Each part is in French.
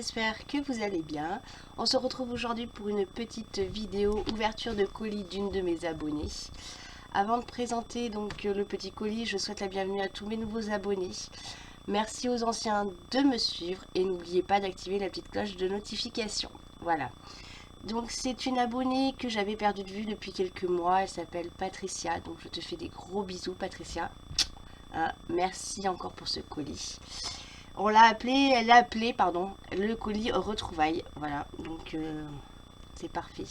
j'espère que vous allez bien. On se retrouve aujourd'hui pour une petite vidéo ouverture de colis d'une de mes abonnées. Avant de présenter donc le petit colis, je souhaite la bienvenue à tous mes nouveaux abonnés. Merci aux anciens de me suivre et n'oubliez pas d'activer la petite cloche de notification. Voilà. Donc c'est une abonnée que j'avais perdue de vue depuis quelques mois. Elle s'appelle Patricia. Donc je te fais des gros bisous Patricia. Merci encore pour ce colis. On l'a appelé, elle l'a appelé, pardon, le colis retrouvailles. Voilà, donc c'est parfait.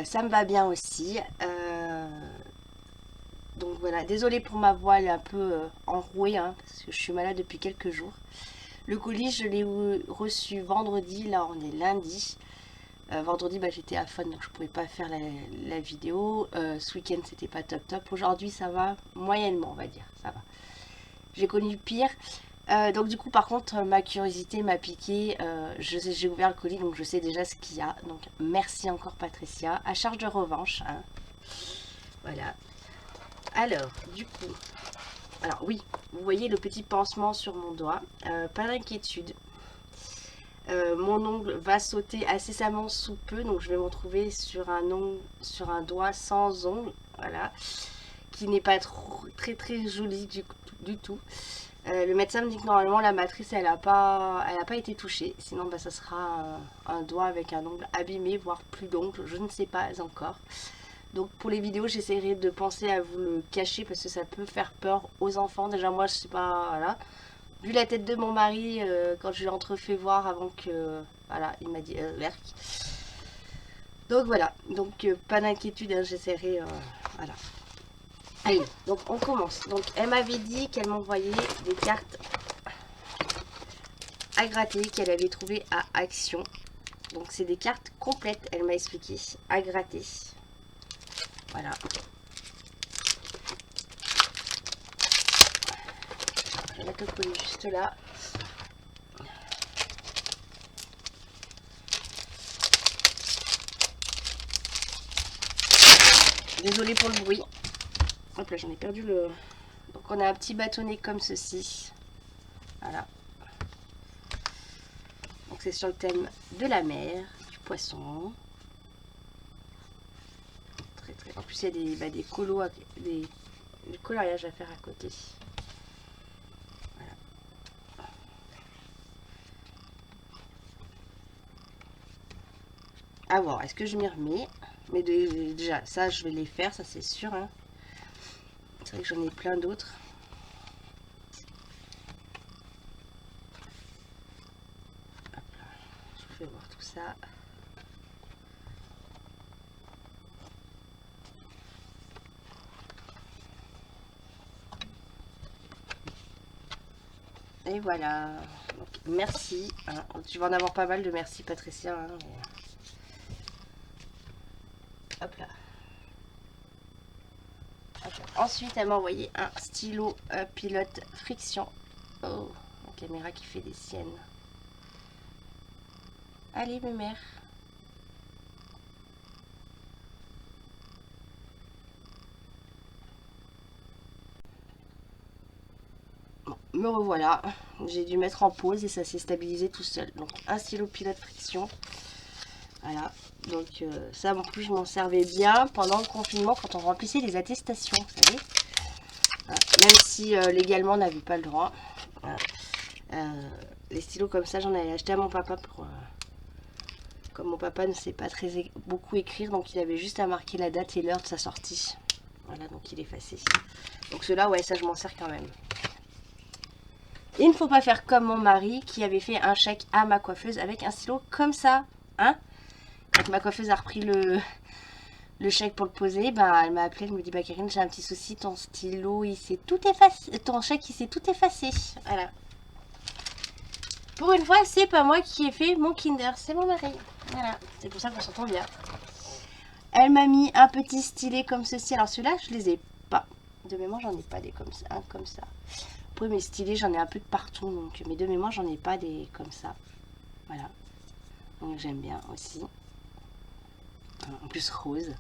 Ça me va bien aussi. Donc voilà, désolée pour ma voix, elle est un peu enrouée, hein, parce que je suis malade depuis quelques jours. Le colis, je l'ai reçu vendredi, là on est lundi. Vendredi, j'étais à fond, donc je pouvais pas faire la vidéo. Ce week-end, c'était pas top top. Aujourd'hui, ça va moyennement, on va dire, ça va. J'ai connu pire. Donc du coup, par contre, ma curiosité m'a piqué. J'ai ouvert le colis, donc je sais déjà ce qu'il y a. Donc merci encore Patricia. À charge de revanche. Hein. Voilà. Alors, du coup... Alors oui, vous voyez le petit pansement sur mon doigt. Pas d'inquiétude. Mon ongle va sauter incessamment sous peu. Donc je vais me retrouver sur un doigt sans ongle. Voilà. Qui n'est pas très joli du tout. Le médecin me dit que normalement la matrice elle n'a pas été touchée, sinon ça sera un doigt avec un ongle abîmé, voire plus d'ongles, je ne sais pas encore. Donc pour les vidéos j'essaierai de penser à vous le cacher parce que ça peut faire peur aux enfants. Déjà moi je sais pas, voilà. Vu la tête de mon mari quand je l'ai entrefait voir avant que, voilà, il m'a dit Lerk. Donc voilà, donc pas d'inquiétude, hein, j'essaierai, voilà. Allez, donc on commence. Donc elle m'avait dit qu'elle m'envoyait des cartes à gratter qu'elle avait trouvées à Action. Donc c'est des cartes complètes, elle m'a expliqué, à gratter. Voilà. Je vais mettre le colis juste là. Désolée pour le bruit. Hop là, j'en ai perdu le... Donc on a un petit bâtonnet comme ceci. Voilà. Donc c'est sur le thème de la mer, du poisson. En plus il y a des colos, du coloriage à faire à côté. Voilà. À voir, est-ce que je m'y remets? Mais déjà, ça je vais les faire, ça c'est sûr. Hein. C'est vrai que j'en ai plein d'autres. Je vous fais voir tout ça. Et voilà. Donc, merci. Hein. Tu vas en avoir pas mal de merci Patricia. Hein, mais... Hop là. Ensuite, elle m'a envoyé un stylo pilote friction. Oh, la caméra qui fait des siennes. Allez, mes mères. Bon, me revoilà. J'ai dû mettre en pause et ça s'est stabilisé tout seul. Donc, un stylo pilote friction. Voilà. Donc, ça, en plus, je m'en servais bien pendant le confinement quand on remplissait les attestations, vous savez. Même si légalement on n'avait pas le droit. Les stylos comme ça, j'en avais acheté à mon papa pour... comme mon papa ne sait pas beaucoup écrire, donc il avait juste à marquer la date et l'heure de sa sortie. Voilà, donc il est effacé. Donc ceux-là, ouais, ça je m'en sers quand même. Et il ne faut pas faire comme mon mari qui avait fait un chèque à ma coiffeuse avec un stylo comme ça. Hein? Quand ma coiffeuse a repris le chèque pour le poser, elle m'a appelé, elle me dit Karine, j'ai un petit souci, ton stylo il s'est tout effacé, ton chèque il s'est tout effacé. Voilà. Pour une fois, c'est pas moi qui ai fait mon Kinder, c'est mon mari. Voilà, c'est pour ça qu'on s'entend bien. Elle m'a mis un petit stylet comme ceci. Alors celui-là, je les ai pas. De mémoire, j'en ai pas des comme ça. Un comme ça. Après mes stylets, j'en ai un peu de partout. Donc, mais de mémoire, j'en ai pas des comme ça. Voilà. Donc j'aime bien aussi. En plus rose.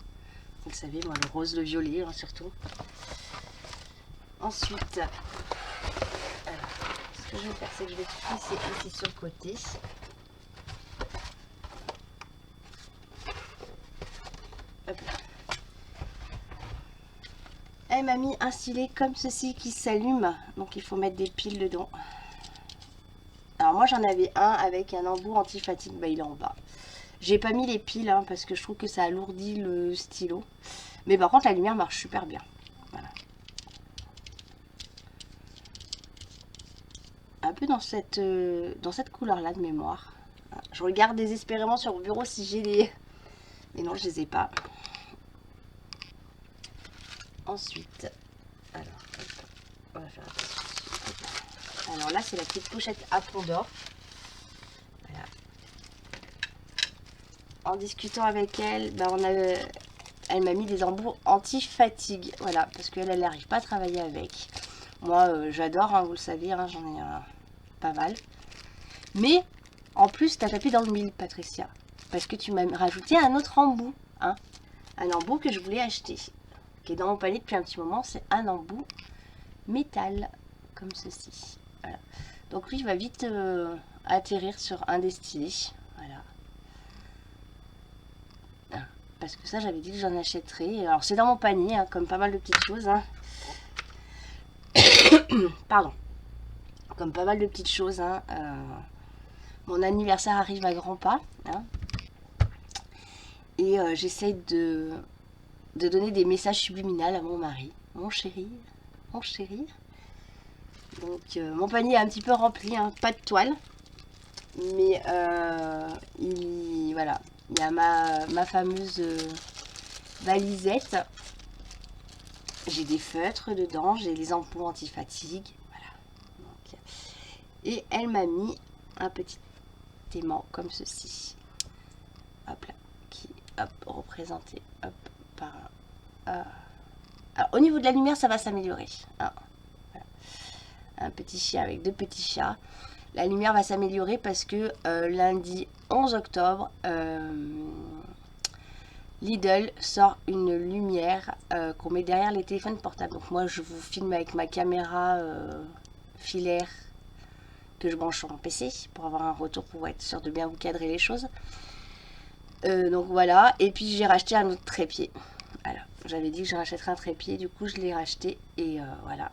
Vous le savez, moi le rose, le violet hein, surtout. Ensuite, ce que je vais faire, c'est que je vais tout plisser ici sur le côté. Hop là. Elle m'a mis un stylet comme ceci qui s'allume, donc il faut mettre des piles dedans. Alors moi j'en avais un avec un embout anti-fatigue, bah il est en bas. J'ai pas mis les piles hein, parce que je trouve que ça alourdit le stylo. Mais par contre la lumière marche super bien. Voilà. Un peu dans cette couleur là de mémoire. Je regarde désespérément sur mon bureau si j'ai les... Mais non, je les ai pas. Ensuite, alors, on va faire attention. Alors là, c'est la petite pochette à fond d'or. Voilà. En discutant avec elle, ben elle m'a mis des embouts anti-fatigue. Voilà, parce qu'elle n'arrive pas à travailler avec. Moi, j'adore, hein, vous le savez, hein, j'en ai pas mal. Mais, en plus, tu as tapé dans le mille, Patricia. Parce que tu m'as rajouté un autre embout. Hein, un embout que je voulais acheter. Qui est dans mon panier depuis un petit moment. C'est un embout métal. Comme ceci. Voilà. Donc lui, il va vite atterrir sur un des stylés. Voilà. Parce que ça, j'avais dit que j'en achèterais. Alors, c'est dans mon panier, hein, comme pas mal de petites choses. Hein. Pardon. Comme pas mal de petites choses. Hein. Mon anniversaire arrive à grands pas. Hein. Et j'essaye de donner des messages subliminaux à mon mari. Mon chéri. Mon chéri. Donc, mon panier est un petit peu rempli. Hein, pas de toile. Mais voilà. Il y a ma fameuse valisette. J'ai des feutres dedans. J'ai les ampoules anti-fatigue. Voilà. Donc, et elle m'a mis un petit aimant comme ceci. Hop là. Qui, hop, représenté. Hop, par un. Alors, au niveau de la lumière, ça va s'améliorer. Hein. Voilà. Un petit chien avec deux petits chats. La lumière va s'améliorer parce que lundi 11 octobre, Lidl sort une lumière qu'on met derrière les téléphones portables. Donc moi, je vous filme avec ma caméra filaire que je branche sur mon PC pour avoir un retour, pour être sûr de bien vous cadrer les choses. Donc voilà. Et puis j'ai racheté un autre trépied. Voilà. J'avais dit que je rachèterais un trépied. Du coup, je l'ai racheté et voilà.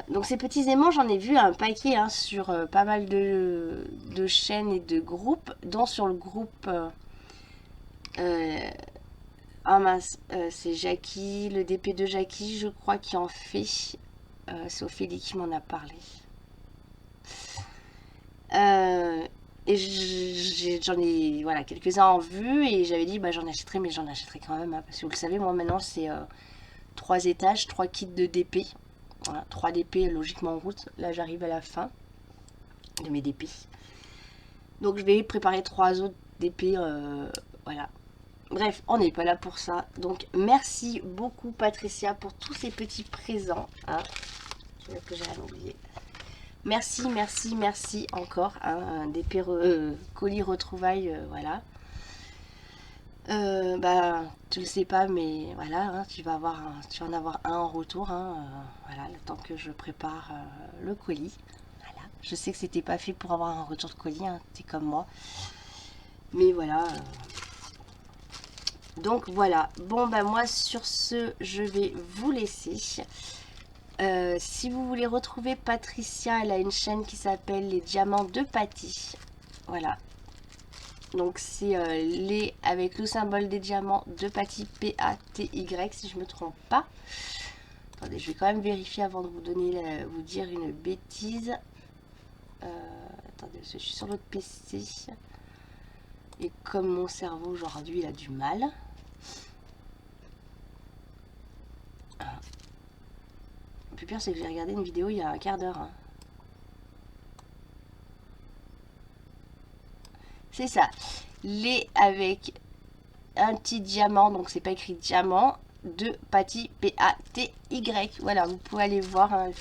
Donc ces petits aimants, j'en ai vu un paquet hein, sur pas mal de chaînes et de groupes, dont sur le groupe ah mince, c'est Jackie, le DP de Jackie, je crois, qui en fait. C'est Ophélie qui m'en a parlé. Et j'en ai voilà, quelques-uns en vue et j'avais dit bah, j'en achèterai, mais j'en achèterai quand même hein, parce que vous le savez, moi maintenant c'est 3 étages, 3 kits de DP. Voilà, 3 DP logiquement en route. Là j'arrive à la fin de mes DP. Donc je vais préparer 3 autres DP. Voilà. Bref, on n'est pas là pour ça. Donc merci beaucoup Patricia pour tous ces petits présents. Hein. Je que j'ai rien oublié. Merci, merci, merci encore. Hein, des colis retrouvailles, voilà. Bah, tu le sais pas, mais voilà, hein, tu vas en avoir un en retour. Hein, voilà, le temps que je prépare le colis. Voilà. Je sais que c'était pas fait pour avoir un retour de colis, hein, t'es comme moi. Mais voilà. Donc voilà. Bon, bah moi sur ce, je vais vous laisser. Si vous voulez retrouver Patricia, elle a une chaîne qui s'appelle Les Diamants de Paty. Voilà. Donc c'est les avec le symbole des diamants de Paty, P-A-T-Y si je me trompe pas. Attendez, je vais quand même vérifier avant de vous dire une bêtise. Attendez, je suis sur l'autre PC. Et comme mon cerveau aujourd'hui il a du mal. Le plus pire c'est que j'ai regardé une vidéo il y a un quart d'heure. Hein. C'est ça. Les avec un petit diamant, donc c'est pas écrit diamant, de Paty, P-A-T-Y. Voilà, vous pouvez aller voir. Hein,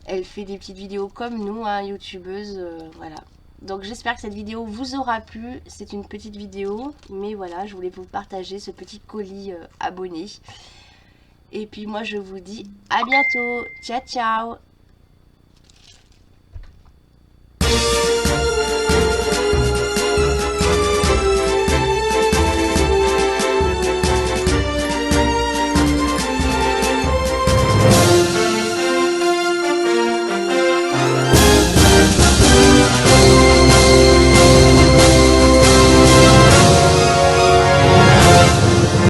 elle fait des petites vidéos comme nous, hein, youtubeuse. Voilà. Donc j'espère que cette vidéo vous aura plu. C'est une petite vidéo, mais voilà, je voulais vous partager ce petit colis abonné. Et puis moi je vous dis à bientôt. Ciao ciao.